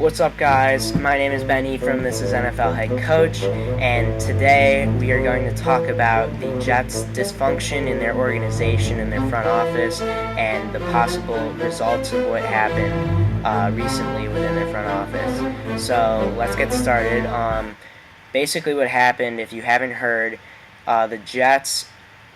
What's up, guys? My name is Ben Ephraim. This is NFL head coach, and today we are going to talk about the Jets' dysfunction in their organization, in their front office, and the possible results of what happened recently within their front office. So let's get started. Basically, what happened, if you haven't heard, the Jets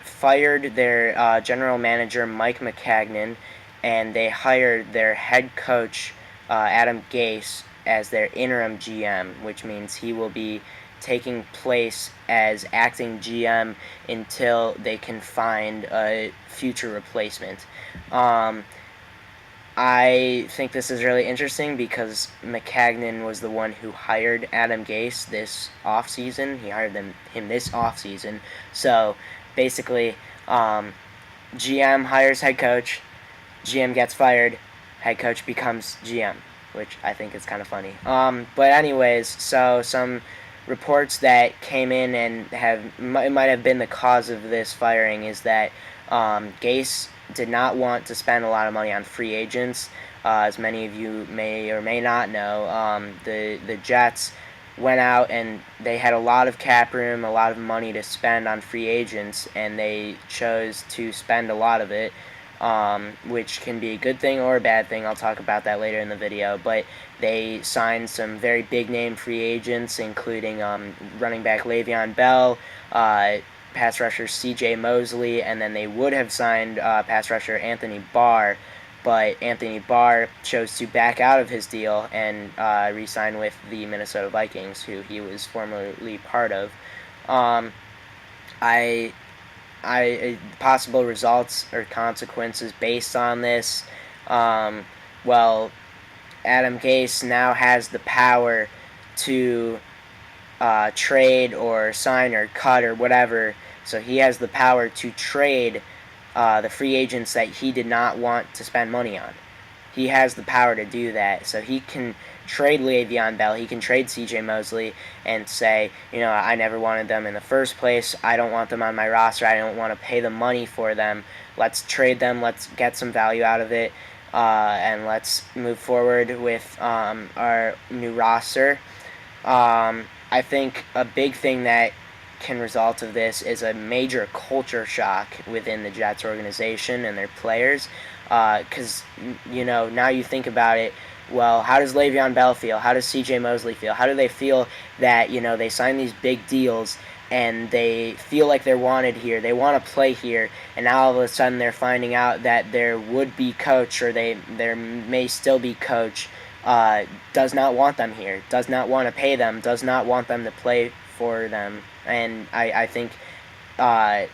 fired their general manager, Mike Maccagnan, and they hired their head coach, Adam Gase, as their interim GM, which means he will be taking place as acting GM until they can find a future replacement. I think this is really interesting because Maccagnan was the one who hired Adam Gase this offseason. He hired him this offseason. So basically, GM hires head coach, GM gets fired, head coach becomes GM, which I think is kind of funny. But anyways, so some reports that came in and it might have been the cause of this firing is that Gase did not want to spend a lot of money on free agents. As many of you may or may not know, the Jets went out and they had a lot of cap room, a lot of money to spend on free agents, and they chose to spend a lot of it, which can be a good thing or a bad thing. I'll talk about that later in the video. But they signed some very big-name free agents, including running back Le'Veon Bell, pass rusher C.J. Mosley, and then they would have signed pass rusher Anthony Barr, but Anthony Barr chose to back out of his deal and re-sign with the Minnesota Vikings, who he was formerly part of. Possible results or consequences based on this. Well, Adam Gase now has the power to trade or sign or cut or whatever. So he has the power to trade the free agents that he did not want to spend money on. He has the power to do that. So he can trade Le'Veon Bell, he can trade C.J. Mosley and say, I never wanted them in the first place. I don't want them on my roster. I don't want to pay the money for them. Let's trade them. Let's get some value out of it, and let's move forward with our new roster. I think a big thing that can result of this is a major culture shock within the Jets organization and their players, because now you think about it. Well, how does Le'Veon Bell feel? How does C.J. Mosley feel? How do they feel that they sign these big deals and they feel like they're wanted here, they want to play here, and now all of a sudden they're finding out that their would-be coach, or there may still be coach, does not want them here, does not want to pay them, does not want them to play for them. And I think that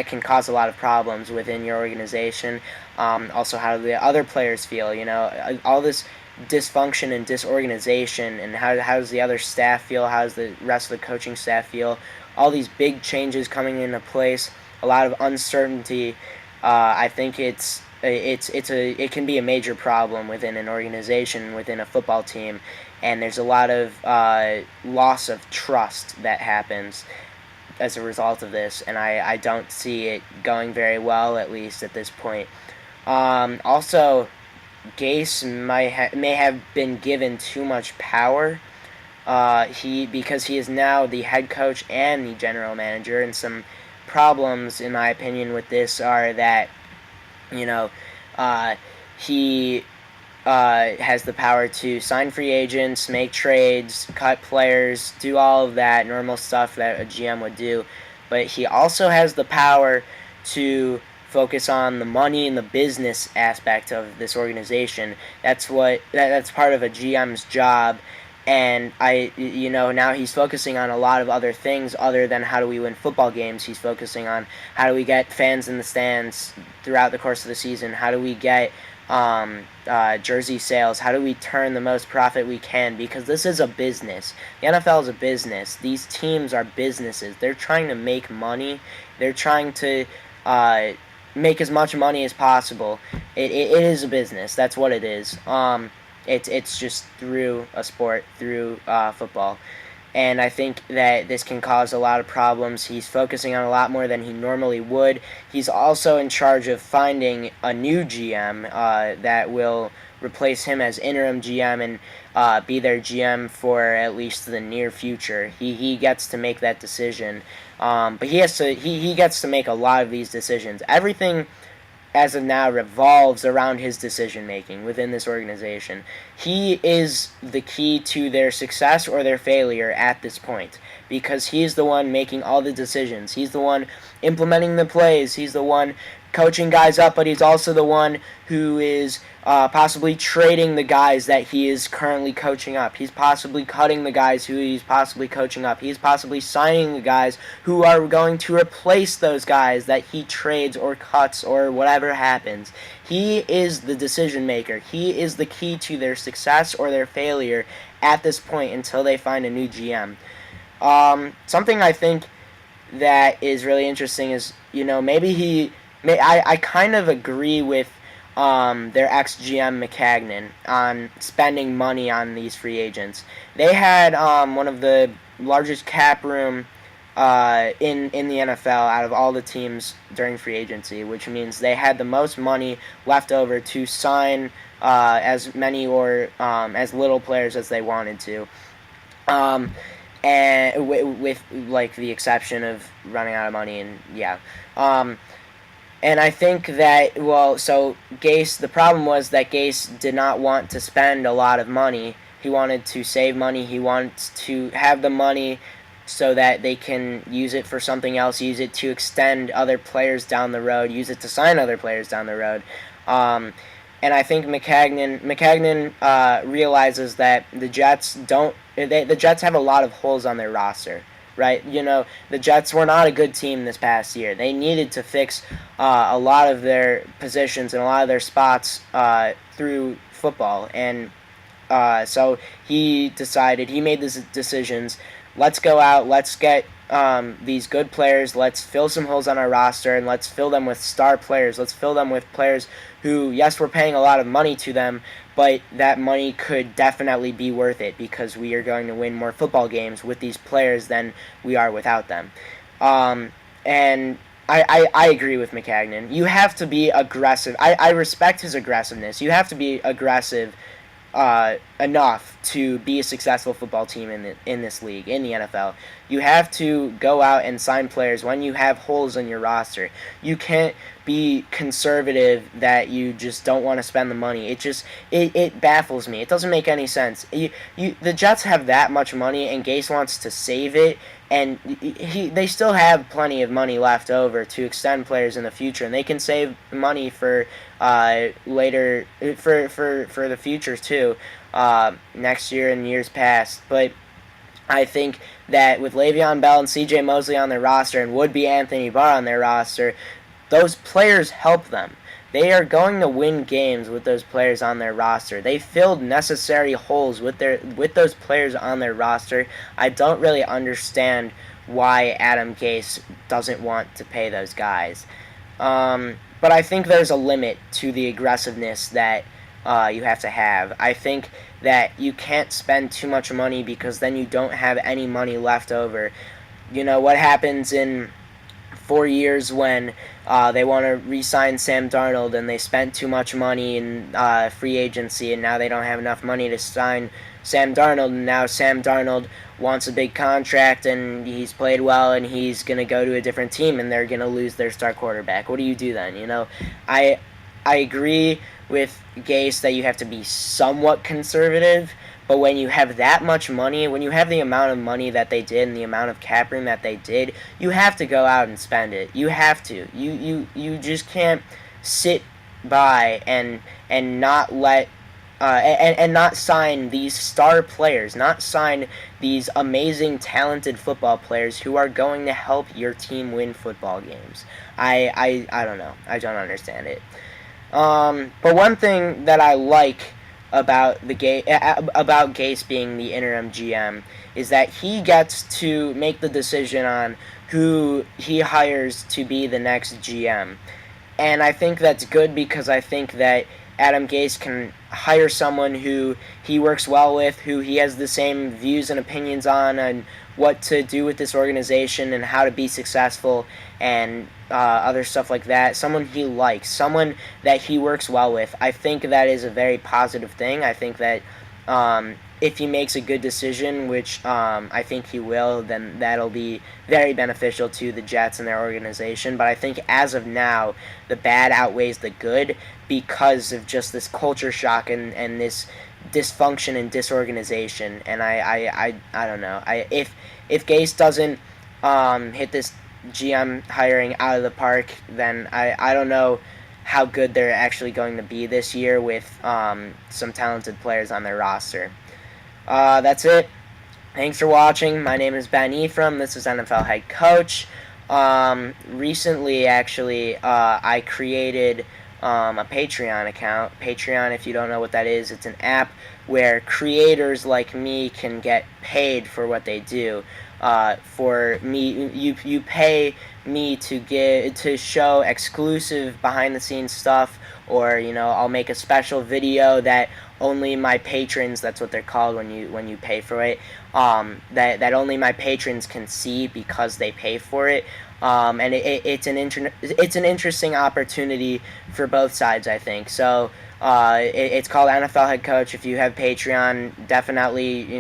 can cause a lot of problems within your organization. Also, how do the other players feel? All this dysfunction and disorganization, and how does the other staff feel? How does the rest of the coaching staff feel? All these big changes coming into place, a lot of uncertainty. I think it can be a major problem within an organization, within a football team, and there's a lot of loss of trust that happens as a result of this, and I don't see it going very well, at least at this point. Also, Gase may have been given too much power. Because he is now the head coach and the general manager, and some problems, in my opinion, with this are that he has the power to sign free agents, make trades, cut players, do all of that normal stuff that a GM would do, but he also has the power to focus on the money and the business aspect of this organization. That's part of a GM's job. And now he's focusing on a lot of other things other than how do we win football games. He's focusing on how do we get fans in the stands throughout the course of the season. How do we get jersey sales? How do we turn the most profit we can? Because this is a business. The NFL is a business. These teams are businesses. They're trying to make money. They're trying to make as much money as possible. It is a business. That's what it is. It's just through a sport, through football. and I think that this can cause a lot of problems. He's focusing on a lot more than he normally would. He's also in charge of finding a new GM that will replace him as interim GM and be their GM for at least the near future. He gets to make that decision, but he gets to make a lot of these decisions. Everything as of now revolves around his decision making within this organization. He is the key to their success or their failure at this point, because he's the one making all the decisions. He's the one implementing the plays. He's the one coaching guys up, but he's also the one who is possibly trading the guys that he is currently coaching up. He's possibly cutting the guys who he's possibly coaching up. He's possibly signing the guys who are going to replace those guys that he trades or cuts or whatever happens. He is the decision maker. He is the key to their success or their failure at this point until they find a new GM. Something I think that is really interesting is, I kind of agree with their ex-GM McCagnon on spending money on these free agents. They had one of the largest cap room in the NFL out of all the teams during free agency, which means they had the most money left over to sign as many or as little players as they wanted to. And with like the exception of running out of money and I think that, so Gase, the problem was that Gase did not want to spend a lot of money. He wanted to save money. He wants to have the money so that they can use it for something else, use it to extend other players down the road, use it to sign other players down the road. And I think McCagnon realizes that the Jets the Jets have a lot of holes on their roster. Right, the Jets were not a good team this past year. They needed to fix a lot of their positions and a lot of their spots through football, and so he made these decisions. Let's go out. Let's get these good players. Let's fill some holes on our roster, and let's fill them with star players. Let's fill them with players who, yes, we're paying a lot of money to them, but that money could definitely be worth it because we are going to win more football games with these players than we are without them. And I agree with McCagnon. You have to be aggressive. I respect his aggressiveness. You have to be aggressive enough to be a successful football team in this league, in the NFL. You have to go out and sign players when you have holes in your roster. You can't be conservative that you just don't want to spend the money. It baffles me. It doesn't make any sense. The Jets have that much money, and Gase wants to save it, and they still have plenty of money left over to extend players in the future, and they can save money for later for the future too, next year and years past. But I think that with Le'Veon Bell and C.J. Mosley on their roster and would-be Anthony Barr on their roster, those players help them. They are going to win games with those players on their roster. They filled necessary holes with those players on their roster. I don't really understand why Adam Gase doesn't want to pay those guys. But I think there's a limit to the aggressiveness that you have to have. I think that you can't spend too much money because then you don't have any money left over. What happens in 4 years when they want to re-sign Sam Darnold and they spent too much money in free agency, and now they don't have enough money to sign Sam Darnold, and now Sam Darnold wants a big contract and he's played well and he's going to go to a different team and they're going to lose their star quarterback. What do you do then? I agree with Gase that you have to be somewhat conservative, but when you have that much money, when you have the amount of money that they did and the amount of cap room that they did, you have to go out and spend it. You have to. You just can't sit by and not let and not sign these star players, not sign these amazing, talented football players who are going to help your team win football games. I don't know. I don't understand it. But one thing that I like about Gase being the interim GM is that he gets to make the decision on who he hires to be the next GM. And I think that's good because I think that Adam Gase can hire someone who he works well with, who he has the same views and opinions on, and what to do with this organization and how to be successful and other stuff like that. Someone he likes, someone that he works well with. I think that is a very positive thing. I think that if he makes a good decision, which I think he will, then that'll be very beneficial to the Jets and their organization. But I think as of now, the bad outweighs the good because of just this culture shock and this dysfunction and disorganization. And I don't know. If Gase doesn't hit this GM hiring out of the park, then I don't know how good they're actually going to be this year with some talented players on their roster. That's it. Thanks for watching. My name is Ben Ephraim. This is NFL head coach. Recently, actually, I created a Patreon account. Patreon, if you don't know what that is, it's an app where creators like me can get paid for what they do. For me, you pay me to show exclusive behind-the-scenes stuff, or I'll make a special video that only my patrons, that's what they're called when you pay for it, that only my patrons can see because they pay for it. And it's an interesting opportunity for both sides, I think. So it's called NFL Head Coach. If you have Patreon, definitely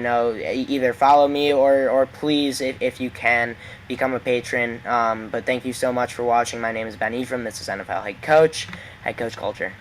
either follow me or please, if you can, become a patron. But thank you so much for watching. My name is Ben Ephraim. This is NFL Head Coach Culture.